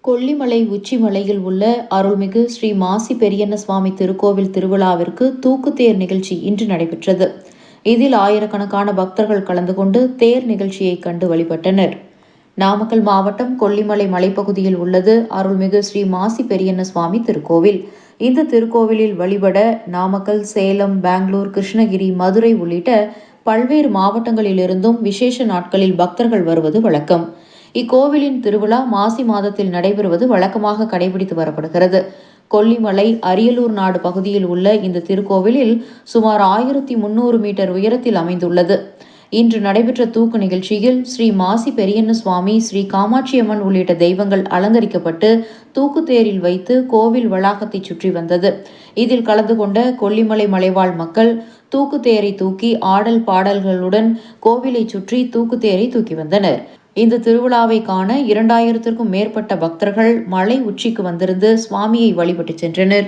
கொல்லிமலை உச்சிமலையில் உள்ள அருள்மிகு ஸ்ரீ மாசி பெரியண்ண சுவாமி திருக்கோவில் திருவிழாவிற்கு தூக்குத்தேர் நிகழ்ச்சி இன்று நடைபெற்றது. இதில் ஆயிரக்கணக்கான பக்தர்கள் கலந்து கொண்டு தேர் நிகழ்ச்சியை கண்டு வழிபட்டனர். நாமக்கல் மாவட்டம் கொல்லிமலை மலைப்பகுதியில் உள்ளது அருள்மிகு ஸ்ரீ மாசி பெரியண்ண சுவாமி திருக்கோவில். இந்த திருக்கோவிலில் வழிபட நாமக்கல், சேலம், பெங்களூர், கிருஷ்ணகிரி, மதுரை உள்ளிட்ட பல்வேறு மாவட்டங்களிலிருந்தும் விசேஷ நாட்களில் பக்தர்கள் வருவது வழக்கம். இக்கோவிலின் திருவிழா மாசி மாதத்தில் நடைபெறுவது வழக்கமாக கடைபிடித்து வரப்படுகிறது. கொல்லிமலை அரியலூர் நாடு பகுதியில் உள்ள இந்த திருக்கோவிலில் சுமார் 1300 மீட்டர் உயரத்தில் அமைந்துள்ளது. இன்று நடைபெற்ற தூக்கு நிகழ்ச்சியில் ஸ்ரீ மாசி பெரியண்ண சுவாமி, ஸ்ரீ காமாட்சியம்மன் உள்ளிட்ட தெய்வங்கள் அலங்கரிக்கப்பட்டு தூக்குத்தேரில் வைத்து கோவில் வளாகத்தை சுற்றி வந்தது. இதில் கலந்து கொண்ட கொல்லிமலை மலைவாழ் மக்கள் தூக்குத்தேரை தூக்கி ஆடல் பாடல்களுடன் கோவிலை சுற்றி தூக்குத்தேரை தூக்கி வந்தனர். இந்த திருவிழாவை காண 2000த்திற்கும் மேற்பட்ட பக்தர்கள் மலை உச்சிக்கு வந்திருந்து சுவாமியை வழிபட்டு சென்றனர்.